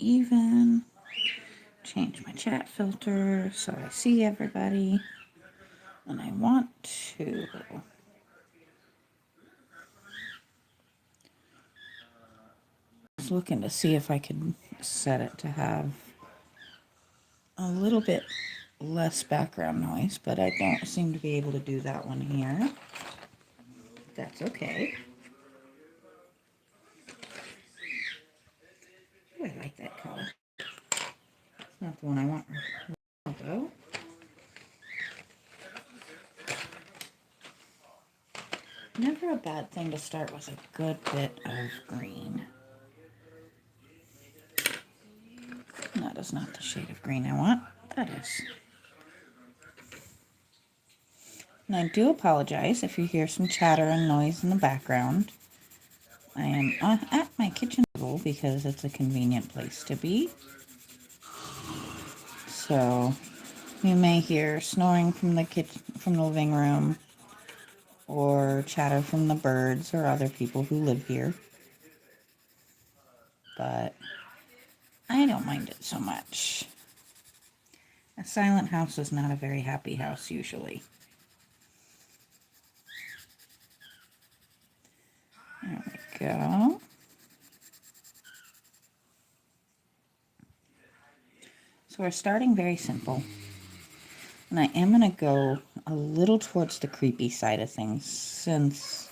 even. Change my chat filter so I see everybody. And I want to was looking to see if I could set it to have a little bit less background noise, but I don't seem to be able to do that one here. That's okay. Ooh, I like that color. It's not the one I want though. Never a bad thing to start with a good bit of green. That is not the shade of green I want. That is. And I do apologize if you hear some chatter and noise in the background. I am at my kitchen table because it's a convenient place to be. So you may hear snoring from the kitchen, from the living room, or chatter from the birds or other people who live here. But I don't mind it so much. A silent house is not a very happy house usually. There we go. So we're starting very simple. And I am going to go a little towards the creepy side of things. Since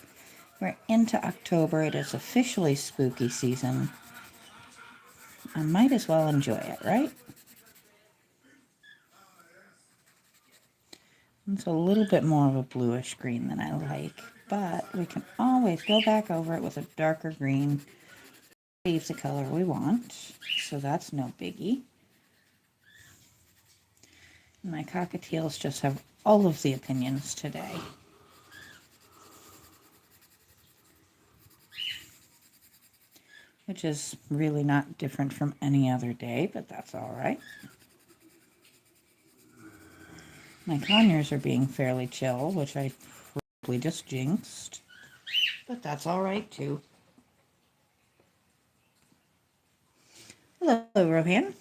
we're into October, it is officially spooky season. I might as well enjoy it, right? It's a little bit more of a bluish green than I like, but we can always go back over it with a darker green. Leaves the color we want, so that's no biggie. My cockatiels just have all of the opinions today. Which is really not different from any other day, but that's all right. My conures are being fairly chill, which I probably just jinxed, but that's all right too. Hello, Rohan.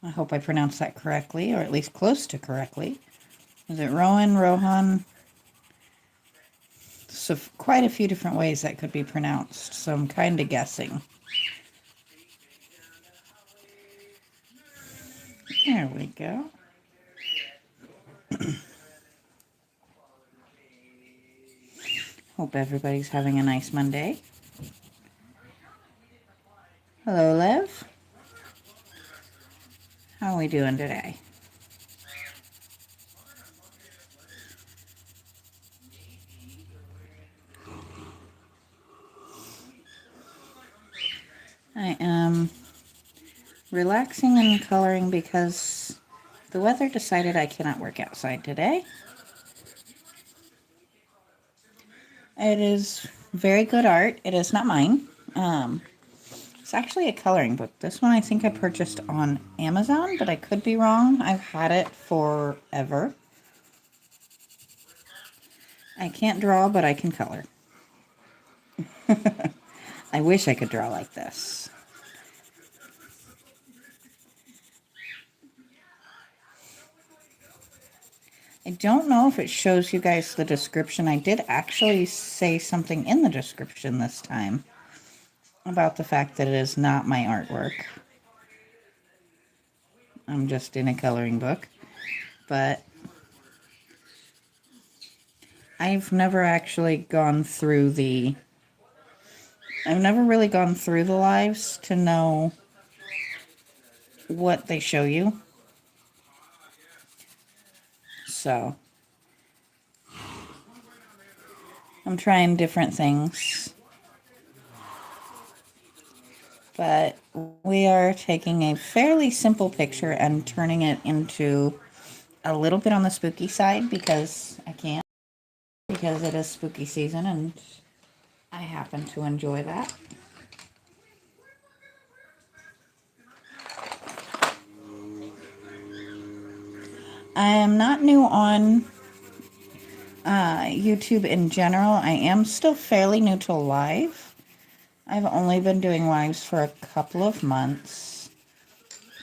I hope I pronounced that correctly, or at least close to correctly. Is it Rowan, Rohan? So quite a few different ways that could be pronounced, so I'm kind of guessing. There we go. Hope everybody's having a nice Monday. Hello, Lev. How are we doing today? I am relaxing and coloring because the weather decided I cannot work outside today. It is very good art. It is not mine. It's actually a coloring book. This one I think I purchased on Amazon, but I could be wrong. I've had it forever. I can't draw, but I can color. I wish I could draw like this. I don't know if it shows you guys the description. I did actually say something in the description this time about the fact that it is not my artwork. I'm just in a coloring book. But I've never actually gone through the... I've never really gone through the lives to know what they show you. So I'm trying different things. But we are taking a fairly simple picture and turning it into a little bit on the spooky side because I can. Because it is spooky season and I happen to enjoy that. I am not new on YouTube in general. I am still fairly new to live. I've only been doing lives for a couple of months.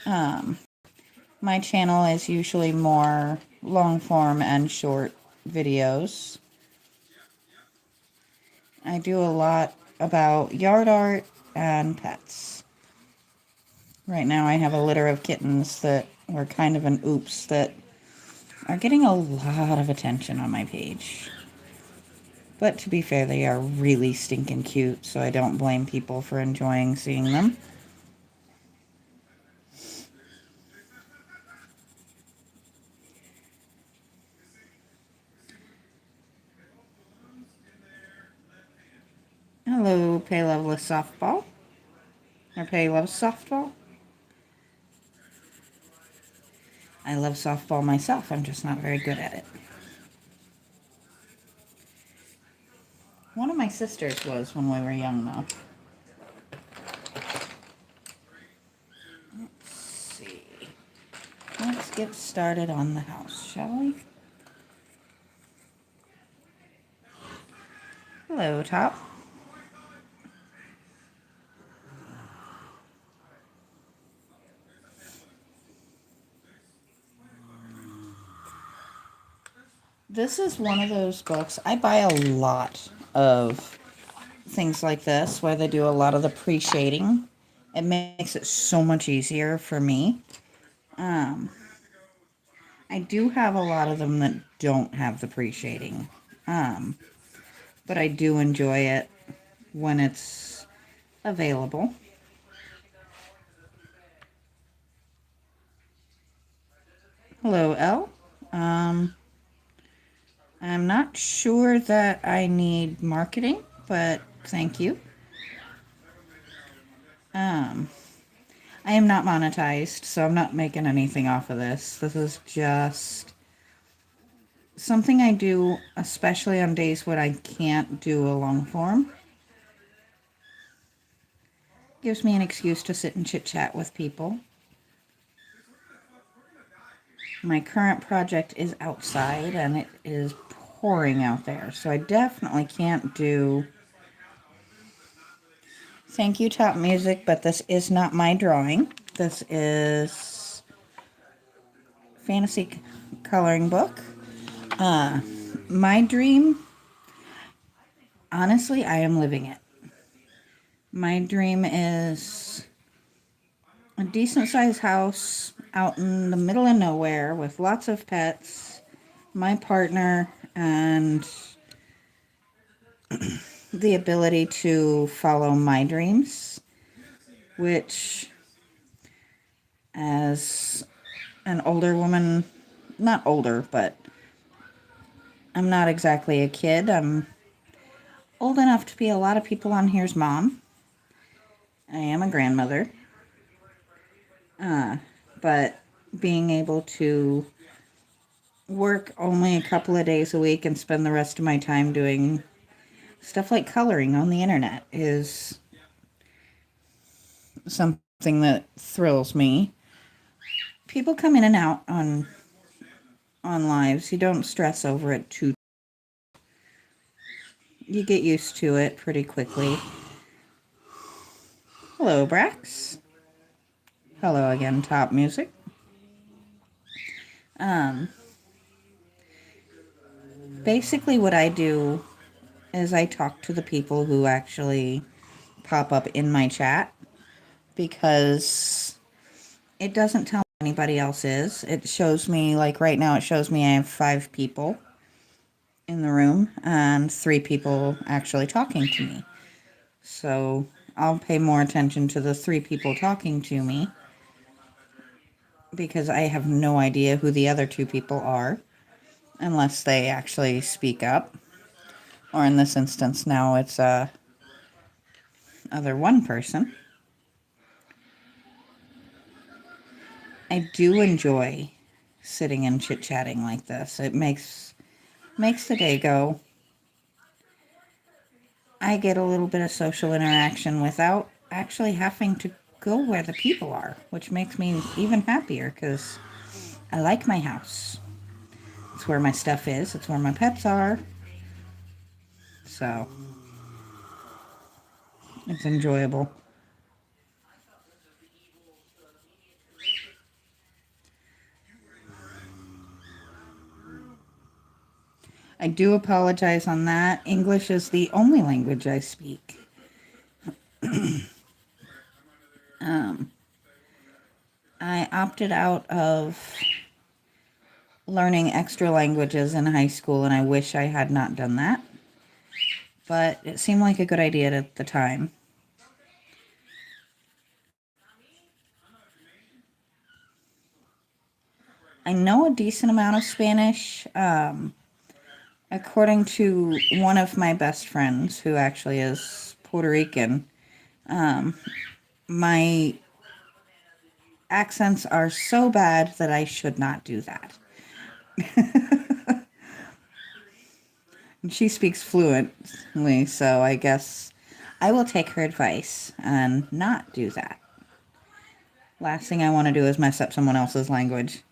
My channel is usually more long form and short videos. I do a lot about yard art and pets. Right now I have a litter of kittens that were kind of an oops that are getting a lot of attention on my page. But to be fair, they are really stinking cute, so I don't blame people for enjoying seeing them. Hello, Pay Loveless Softball. Or Pay Loves Softball. I love softball myself, I'm just not very good at it. One of my sisters was when we were young, though. Let's see. Let's get started on the house, shall we? Hello, Top. This is one of those books. I buy a lot of things like this where they do a lot of the pre-shading. It makes it so much easier for me. I do have a lot of them that don't have the pre-shading. But I do enjoy it when it's available. Hello, Elle. I'm not sure that I need marketing, but thank you. I am not monetized, so I'm not making anything off of this. This is just something I do, especially on days when I can't do a long form. Gives me an excuse to sit and chit-chat with people. My current project is outside, and it is pouring out there, so I definitely can't do... Thank you, Top Music, but this is not my drawing. This is fantasy coloring book. My dream, honestly, I am living it. My dream is a decent-sized house out in the middle of nowhere with lots of pets, my partner, and the ability to follow my dreams, which, as an older woman, not older, but I'm not exactly a kid. I'm old enough to be a lot of people on here's mom. I am a grandmother. But being able to work only a couple of days a week and spend the rest of my time doing stuff like coloring on the internet is something that thrills me. People come in and out on lives. You don't stress over it too. You get used to it pretty quickly. Hello, Brax. Hello again, Top Music. Basically what I do is I talk to the people who actually pop up in my chat, because it doesn't tell me anybody else is. It shows me, like right now, it shows me I have 5 people in the room and 3 people actually talking to me. So I'll pay more attention to the 3 people talking to me, because I have no idea who the other 2 people are unless they actually speak up. Or in this instance now it's other one person. I do enjoy sitting and chit-chatting like this. It makes the day go. I get a little bit of social interaction without actually having to go where the people are, which makes me even happier because I like my house. It's where my stuff is. It's where my pets are. So, It's enjoyable. I do apologize on that. English is the only language I speak. I opted out of learning extra languages in high school, and I wish I had not done that. But it seemed like a good idea at the time. I know a decent amount of Spanish. According to one of my best friends, who actually is Puerto Rican, my accents are so bad that I should not do that. And she speaks fluently, so I guess I will take her advice and not do that. Last thing I want to do is mess up someone else's language.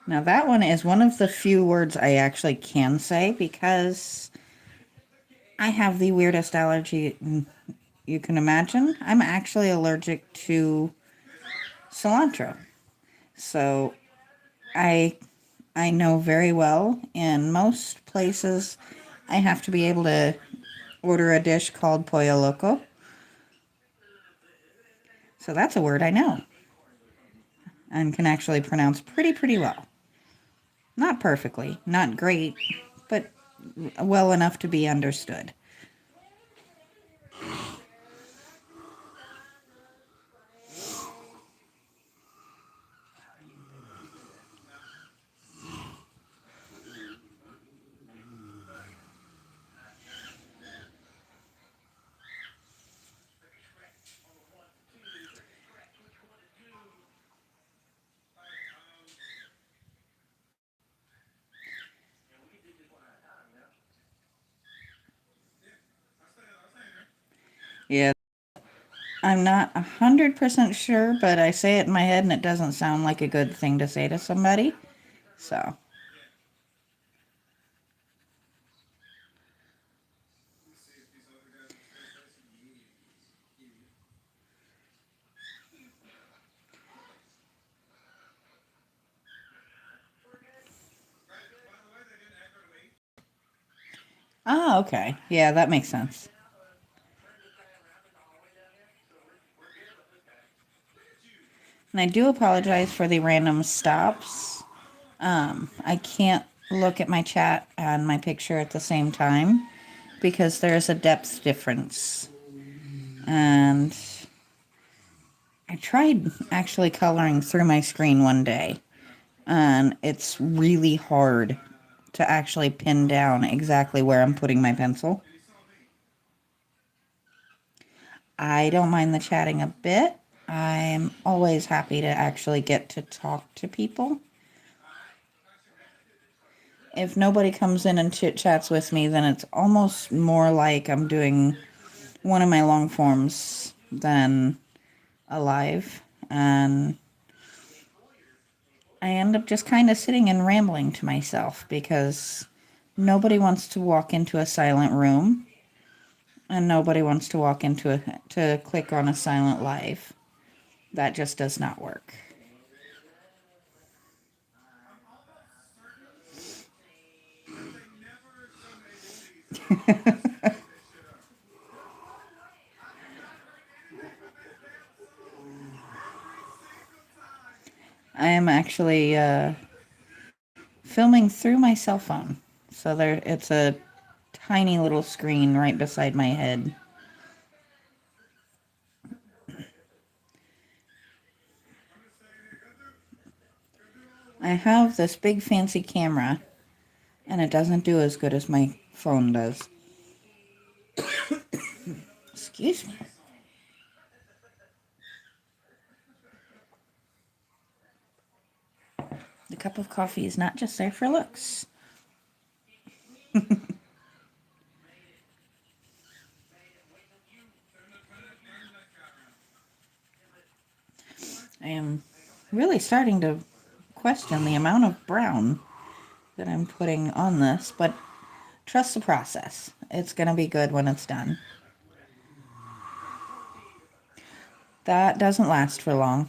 Now, that one is one of the few words I actually can say because I have the weirdest allergy you can imagine. I'm actually allergic to cilantro. So I I know very well in most places I have to be able to order a dish called pollo loco. So that's a word I know and can actually pronounce pretty well. Not perfectly, not great, but well enough to be understood. Yeah, I'm not 100% sure, but I say it in my head and it doesn't sound like a good thing to say to somebody. So, okay. Yeah, that makes sense. And I do apologize for the random stops. I can't look at my chat and my picture at the same time because there's a depth difference. And I tried actually coloring through my screen one day, and it's really hard to actually pin down exactly where I'm putting my pencil. I don't mind the chatting a bit. I'm always happy to actually get to talk to people. If nobody comes in and chit chats with me, then it's almost more like I'm doing one of my long forms than a live. And I end up just kind of sitting and rambling to myself because nobody wants to walk into a silent room and nobody wants to to click on a silent live. That just does not work. I am actually filming through my cell phone. So it's a tiny little screen right beside my head. I have this big fancy camera and it doesn't do as good as my phone does. Excuse me. The cup of coffee is not just there for looks. I am really starting to question the amount of brown that I'm putting on this, but trust the process. It's going to be good when it's done. That doesn't last for long.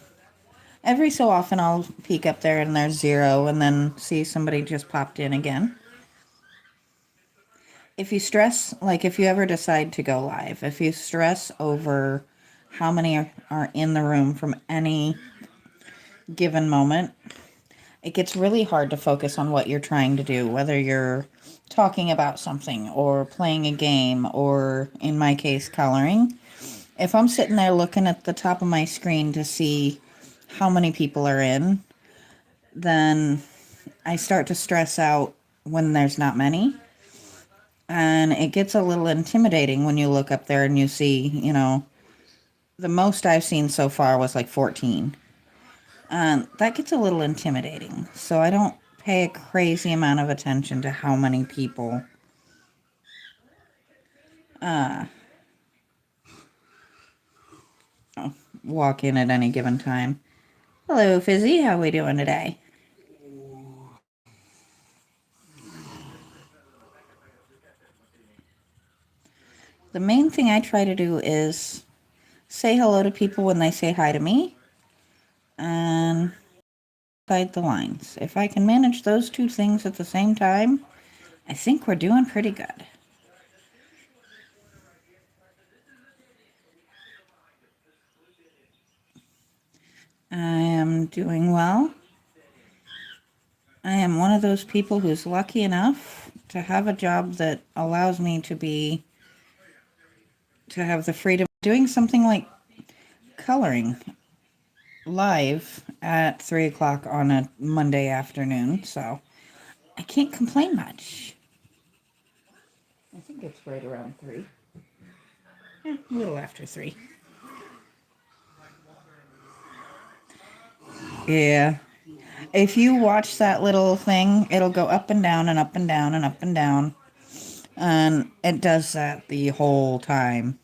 Every so often I'll peek up there and there's 0 and then see somebody just popped in again. If you stress, like if you ever decide to go live, if you stress over how many are in the room from any given moment, it gets really hard to focus on what you're trying to do, whether you're talking about something or playing a game or, in my case, coloring. If I'm sitting there looking at the top of my screen to see how many people are in, then I start to stress out when there's not many. And it gets a little intimidating when you look up there and you see, the most I've seen so far was like 14. That gets a little intimidating. So I don't pay a crazy amount of attention to how many people walk in at any given time. Hello, Fizzy. How we doing today? The main thing I try to do is say hello to people when they say hi to me and hide the lines. If I can manage those two things at the same time, I think we're doing pretty good. I am doing well. I am one of those people who's lucky enough to have a job that allows me to have the freedom of doing something like coloring live at 3 o'clock on a Monday afternoon, so I can't complain much. I think it's right around 3. A little after 3. Yeah. If you watch that little thing, it'll go up and down and up and down and up and down. And it does that the whole time.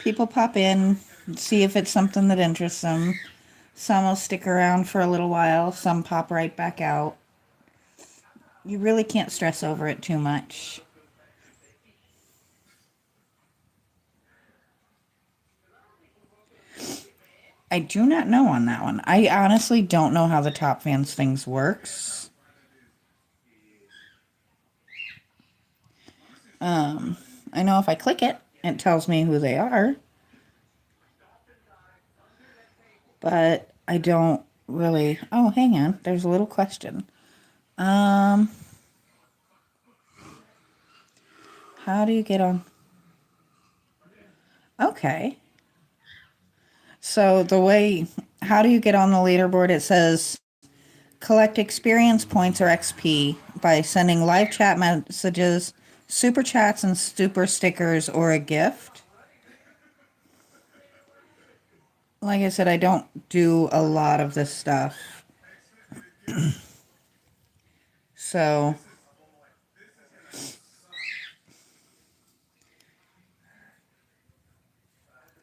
People pop in, see if it's something that interests them. Some will stick around for a little while. Some pop right back out. You really can't stress over it too much. I do not know on that one. I honestly don't know how the Top Fans things works. I know if I click it, it tells me who they are. But I don't really... Oh, hang on. There's a little question. How do you get on? Okay. So how do you get on the leaderboard? It says collect experience points or XP by sending live chat messages, super chats, and super stickers or a gift. Like I said, I don't do a lot of this stuff. So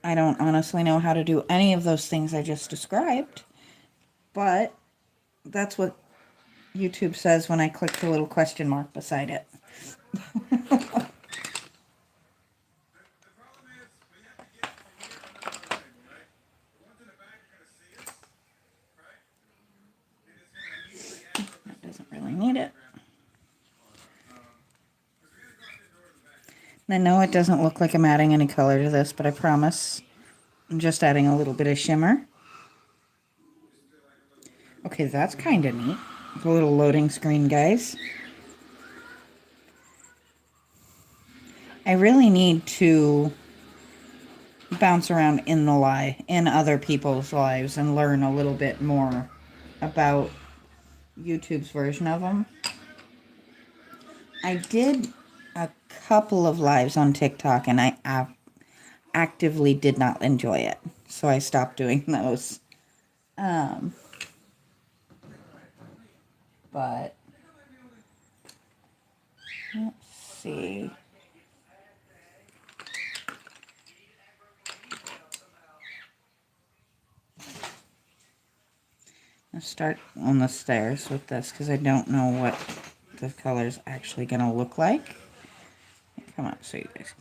I don't honestly know how to do any of those things I just described. But that's what YouTube says when I click the little question mark beside it. That doesn't really need it. I know it doesn't look like I'm adding any color to this, but I promise I'm just adding a little bit of shimmer. Okay, that's kind of neat. The little loading screen, guys. I really need to bounce around in other people's lives and learn a little bit more about YouTube's version of them. I did a couple of lives on TikTok and I actively did not enjoy it, so I stopped doing those. but let's see. I'll start on the stairs with this because I don't know what the color's actually going to look like. Come on, so you guys.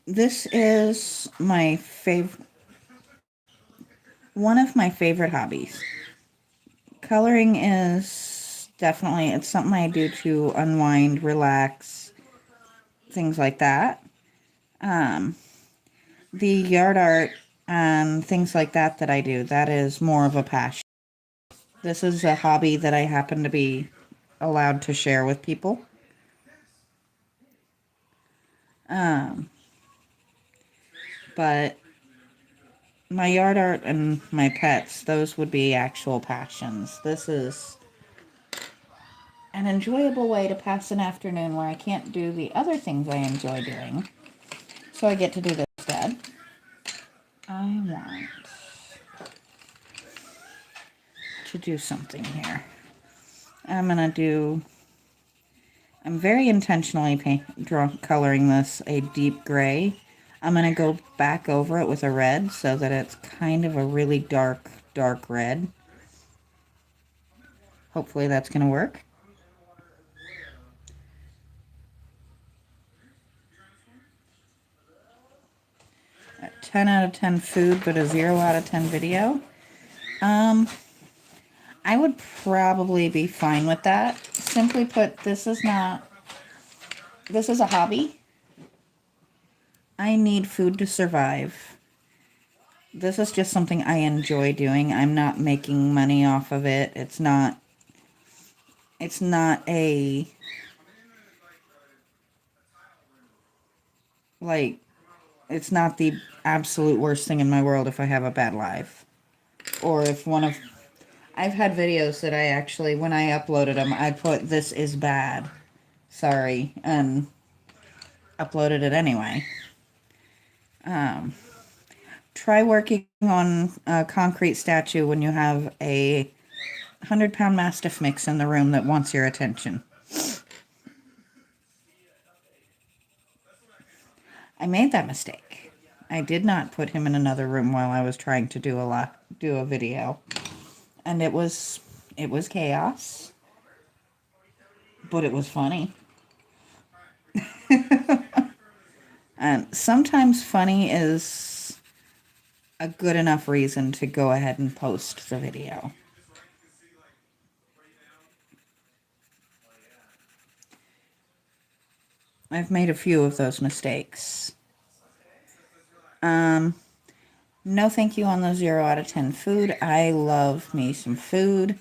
This is my one of my favorite hobbies. Coloring is definitely, it's something I do to unwind, relax, things like that. The yard art and things like that I do, that is more of a passion. This is a hobby that I happen to be allowed to share with people. But my yard art and my pets, those would be actual passions. This is an enjoyable way to pass an afternoon where I can't do the other things I enjoy doing. So I get to do this instead. I want to do something here. I'm very intentionally coloring this a deep gray. I'm going to go back over it with a red so that it's kind of a really dark, dark red. Hopefully that's going to work. A 10 out of 10 food, but a 0 out of 10 video. I would probably be fine with that. Simply put, this is a hobby. I need food to survive. This is just something I enjoy doing. I'm not making money off of it. It's not a, like, it's not the absolute worst thing in my world if I have a bad life. Or if I've had videos that I actually, when I uploaded them, I put, "This is bad. Sorry," and uploaded it anyway. Try working on a concrete statue when you have a 100-pound Mastiff mix in the room that wants your attention. I made that mistake. I did not put him in another room while I was trying to do a video. And it was chaos. But it was funny. And sometimes funny is a good enough reason to go ahead and post the video. I've made a few of those mistakes. No thank you on the 0 out of 10 food. I love me some food.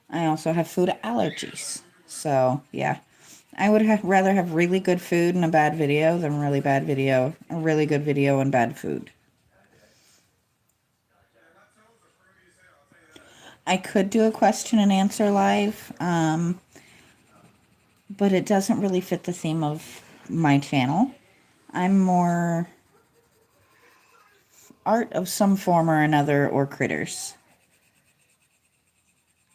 I also have food allergies. So, yeah. I would rather have really good food and a bad video than a really good video and bad food. I could do a question and answer live, but it doesn't really fit the theme of my channel. I'm more art of some form or another, or critters.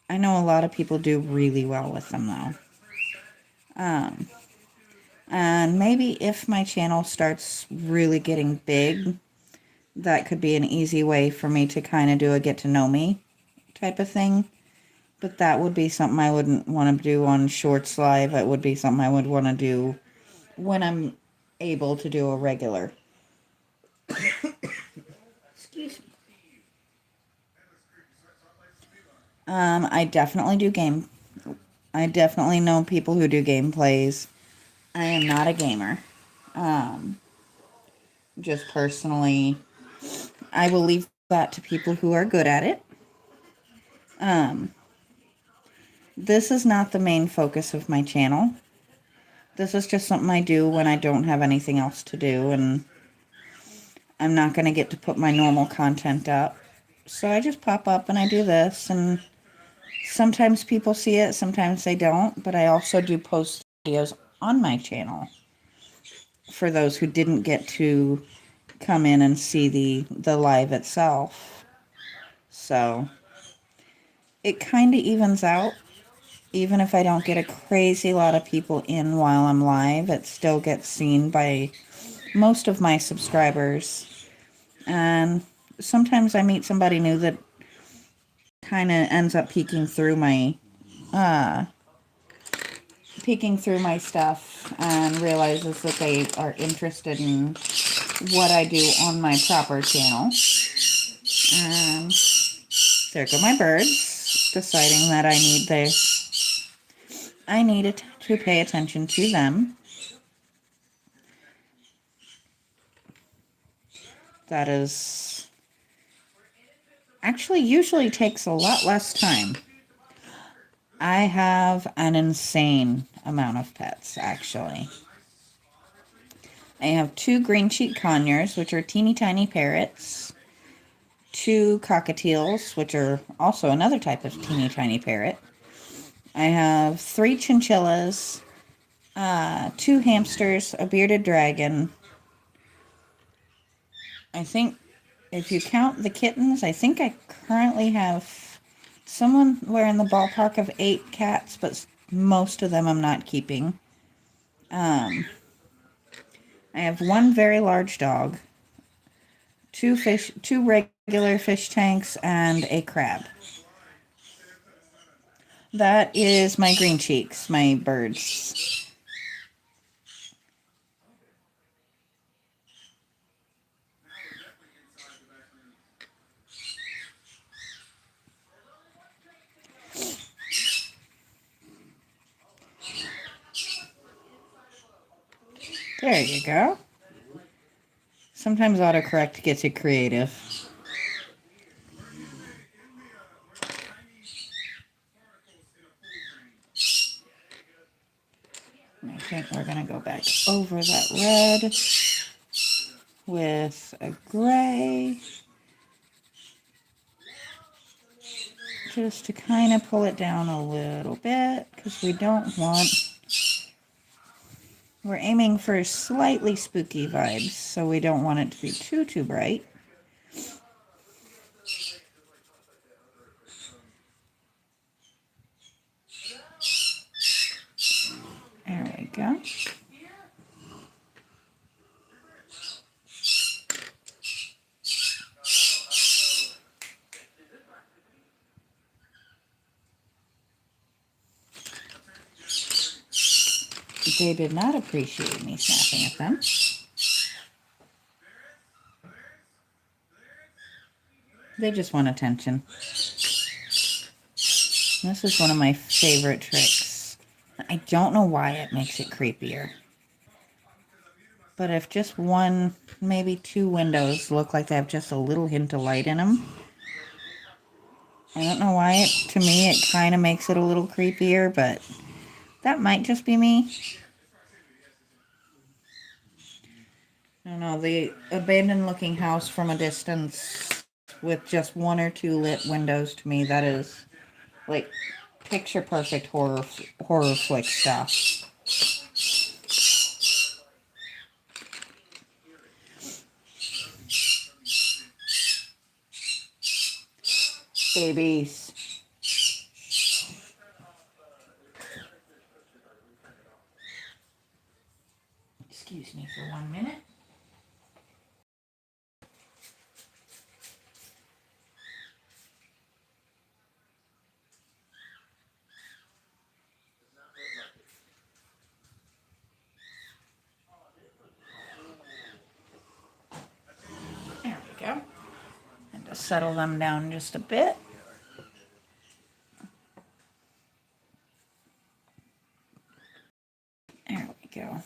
I know a lot of people do really well with them though. And maybe if my channel starts really getting big, that could be an easy way for me to kind of do a get to know me type of thing. But that would be something I wouldn't want to do on Shorts Live. It would be something I would want to do when I'm able to do a regular. Excuse me. I definitely do I definitely know people who do gameplays. I am not a gamer. Just personally, I will leave that to people who are good at it. This is not the main focus of my channel. This is just something I do when I don't have anything else to do, and I'm not going to get to put my normal content up. So I just pop up and I do this, and sometimes people see it, sometimes they don't, but I also do post videos on my channel for those who didn't get to come in and see the live itself. So it kind of evens out. Even if I don't get a crazy lot of people in while I'm live, it still gets seen by most of my subscribers. And sometimes I meet somebody new that kind of ends up uh peeking through my stuff and realizes that they are interested in what I do on my proper channel. And there go my birds, deciding that I needed to pay attention to them. That is actually usually takes a lot less time. I have an insane amount of pets, actually. I have 2 green cheek conures, which are teeny tiny parrots, 2 cockatiels, which are also another type of teeny tiny parrot. I have 3 chinchillas, 2 hamsters, a bearded dragon. I think if you count the kittens, I think I currently have somewhere in the ballpark of 8 cats, but most of them I'm not keeping. I have 1 very large dog, 2 regular fish tanks, and a crab. That is my green cheeks, my birds. There you go. Sometimes autocorrect gets you creative. I think we're going to go back over that red with a gray, just to kind of pull it down a little bit, because we're aiming for slightly spooky vibes, so we don't want it to be too bright. There we go. They did not appreciate me snapping at them. They just want attention. This is one of my favorite tricks. I don't know why it makes it creepier. But if just one, maybe 2 windows look like they have just a little hint of light in them, I don't know why to me, it kind of makes it a little creepier, but that might just be me. I don't know, the abandoned looking house from a distance with just 1 or 2 lit windows, to me, that is like picture perfect horror flick stuff. Babies. Excuse me for 1 minute. There we go. And to settle them down just a bit. There we go.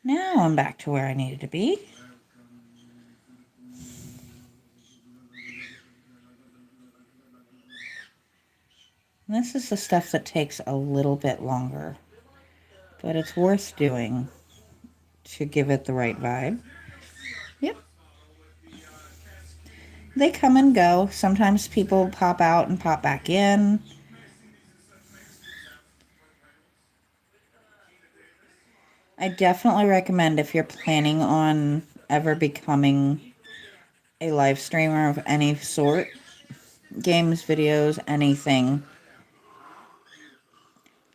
Now I'm back to where I needed to be. This is the stuff that takes a little bit longer, but it's worth doing to give it the right vibe. Yep. They come and go. Sometimes people pop out and pop back in. I definitely recommend, if you're planning on ever becoming a live streamer of any sort, games, videos, anything.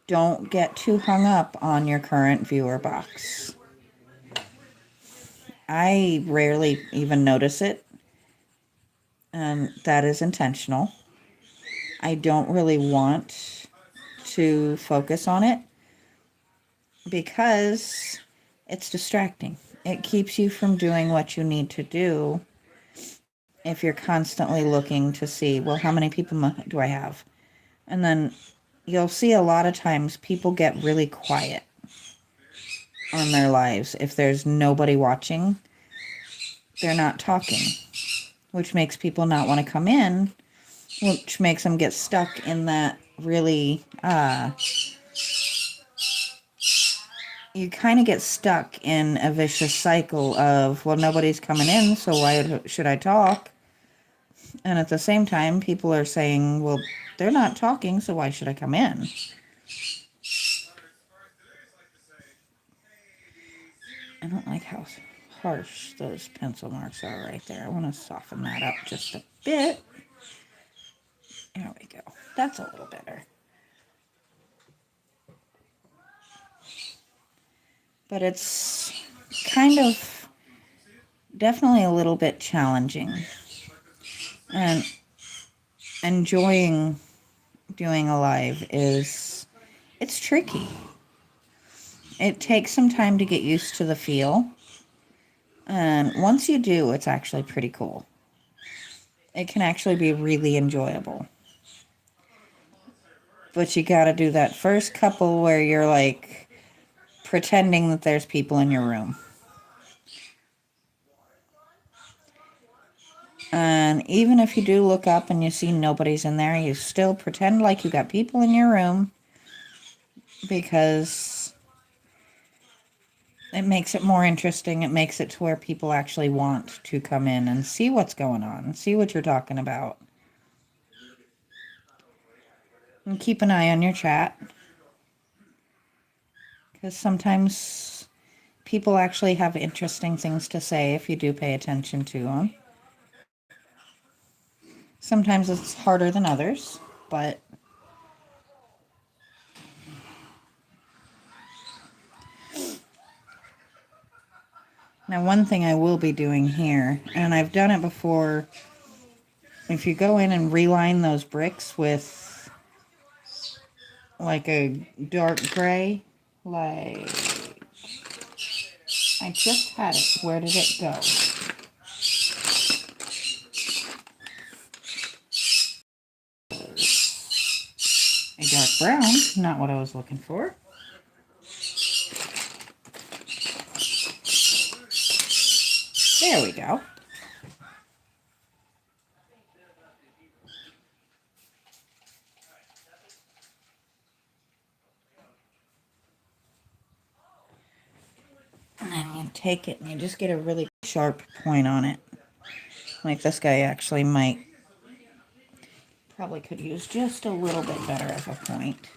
Don't get too hung up on your current viewer box. I rarely even notice it, and that is intentional. I don't really want to focus on it because it's distracting. It keeps you from doing what you need to do if you're constantly looking to see, well, how many people do I have? And then you'll see a lot of times people get really quiet on their lives. If there's nobody watching, they're not talking, which makes people not want to come in, which makes them get stuck in that really, you kind of get stuck in a vicious cycle of, well, nobody's coming in, so why should I talk? And at the same time, people are saying, well, they're not talking, so why should I come in? I don't like how harsh those pencil marks are right there. I want to soften that up just a bit. There we go. That's a little better. But it's kind of definitely a little bit challenging. And enjoying doing a live it's tricky. It takes some time to get used to the feel. And once you do, it's actually pretty cool. It can actually be really enjoyable. But you got to do that first couple where you're like pretending that there's people in your room. And even if you do look up and you see nobody's in there, you still pretend like you got people in your room because it makes it more interesting. It makes it to where people actually want to come in and see what's going on, see what you're talking about. And keep an eye on your chat, because sometimes people actually have interesting things to say if you do pay attention to them. Sometimes it's harder than others, but now one thing I will be doing here, and I've done it before, if you go in and reline those bricks with like a dark gray, like I just had it. Where did it go? A dark brown, not what I was looking for. There we go. And then you take it and you just get a really sharp point on it. Like this guy actually probably could use just a little bit better of a point.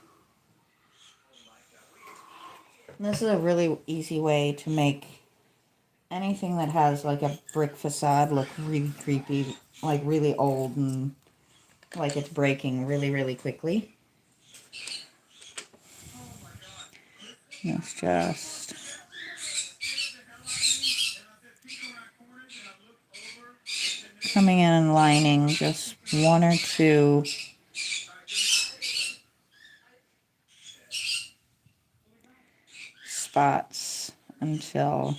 And this is a really easy way to make anything that has like a brick facade look really creepy, like really old and like it's breaking really, really quickly. It's just coming in and lining just one or two spots until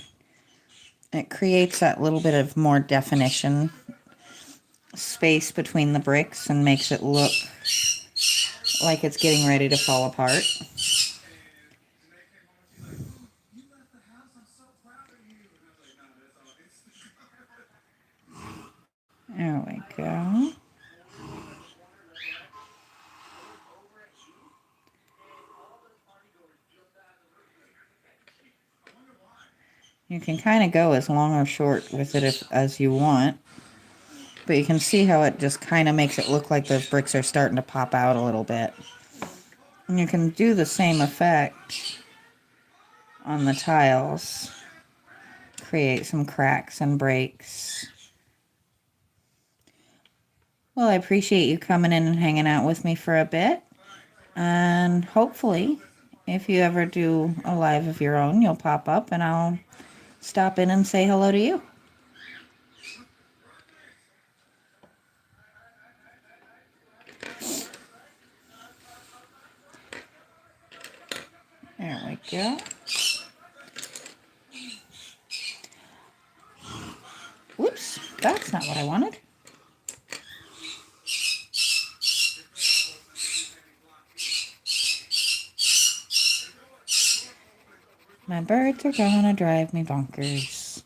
it creates that little bit of more definition space between the bricks and makes it look like it's getting ready to fall apart. There we go. You can kind of go as long or short with it as you want. But you can see how it just kind of makes it look like those bricks are starting to pop out a little bit. And you can do the same effect on the tiles. Create some cracks and breaks. Well, I appreciate you coming in and hanging out with me for a bit. And hopefully, if you ever do a live of your own, you'll pop up and I'll stop in and say hello to you. There we go. Whoops, that's not what I wanted. My birds are gonna drive me bonkers.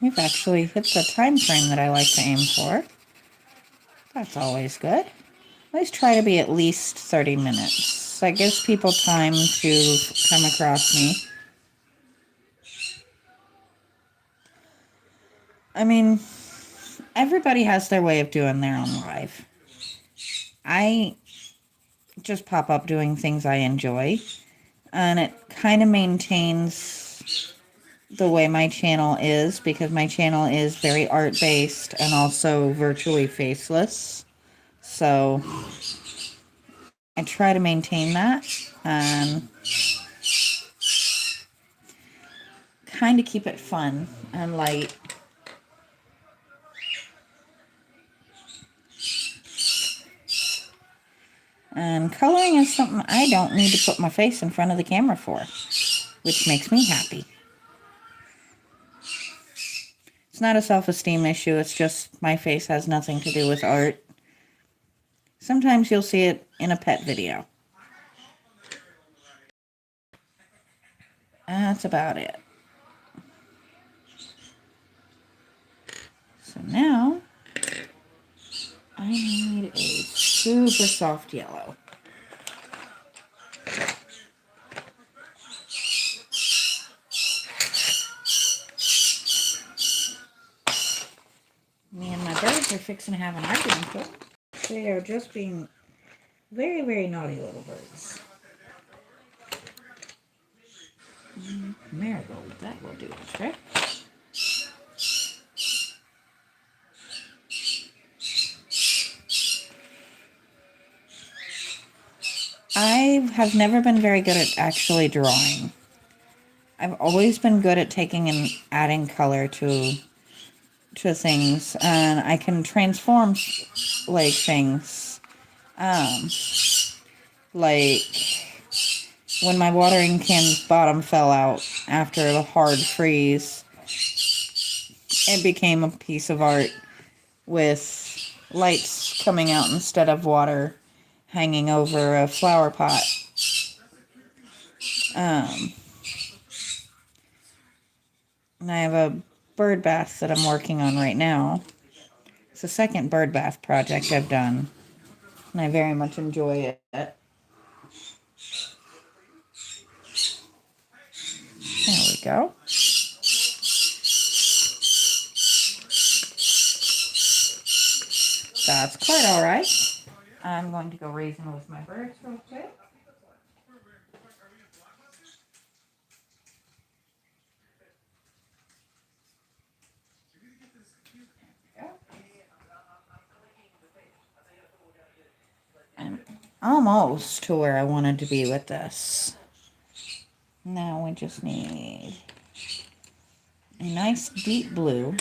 We've actually hit the time frame that I like to aim for. That's always good. Always try to be at least 30 minutes. That gives people time to come across me. I mean, everybody has their way of doing their own live. I just pop up doing things I enjoy, and it kind of maintains the way my channel is, because my channel is very art-based and also virtually faceless. So I try to maintain that and kind of keep it fun and light. And coloring is something I don't need to put my face in front of the camera for, which makes me happy. It's not a self-esteem issue, it's just my face has nothing to do with art. Sometimes you'll see it in a pet video. That's about it. So now, I need a super soft yellow. Me and my birds are fixing to have an argument. They are just being very, very naughty little birds. Marigold, that will do the trick. I have never been very good at actually drawing. I've always been good at taking and adding color to things, and I can transform like things. Like when my watering can's bottom fell out after a hard freeze, it became a piece of art with lights coming out instead of water hanging over a flower pot. And I have a bird bath that I'm working on right now. It's the second bird bath project I've done, and I very much enjoy it. There we go. That's quite all right. I'm going to go raising with my birds real quick. I'm almost to where I wanted to be with this. Now we just need a nice deep blue.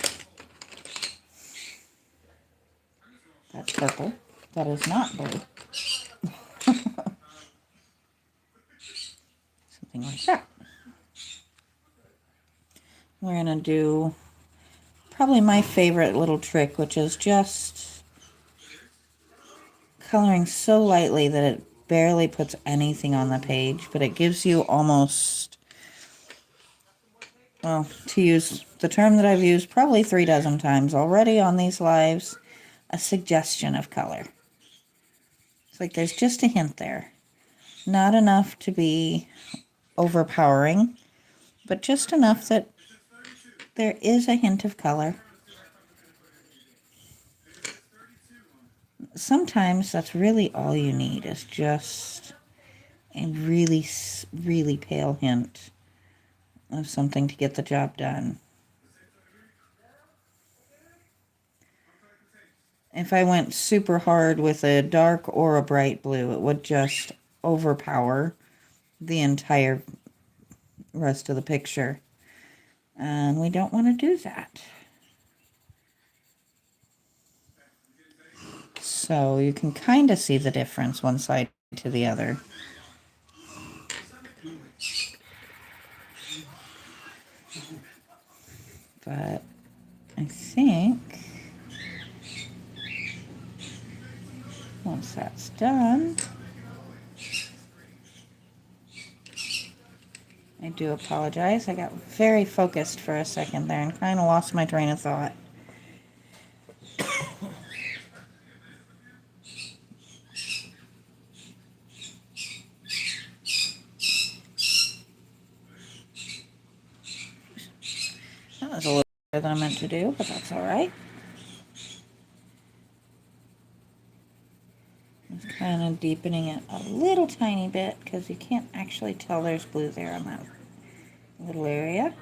That's purple. That is not blue. Something like that. We're going to do probably my favorite little trick, which is just coloring so lightly that it barely puts anything on the page, but it gives you almost, well, to use the term that I've used probably 3 dozen times already on these lives, a suggestion of color. It's like there's just a hint there. Not enough to be overpowering, but just enough that there is a hint of color. Sometimes that's really all you need, is just a really, really pale hint of something to get the job done. If I went super hard with a dark or a bright blue, it would just overpower the entire rest of the picture. And we don't want to do that. So you can kind of see the difference one side to the other. But I think once that's done, I do apologize. I got very focused for a second there and kind of lost my train of thought. That was a little better than I meant to do, but that's all right. Just kind of deepening it a little tiny bit because you can't actually tell there's blue there on that little area.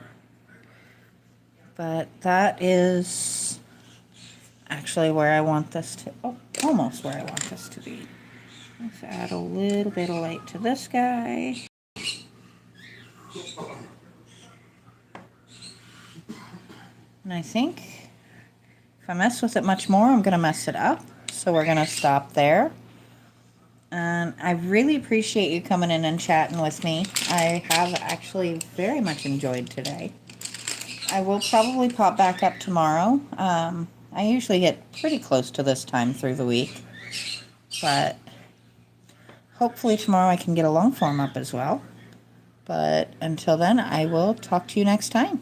But that is actually where I want this to, almost where I want this to be. Let's add a little bit of light to this guy. And I think if I mess with it much more, I'm going to mess it up. So we're going to stop there. And I really appreciate you coming in and chatting with me. I have actually very much enjoyed today. I will probably pop back up tomorrow. I usually get pretty close to this time through the week. But hopefully tomorrow I can get a long form up as well. But until then, I will talk to you next time.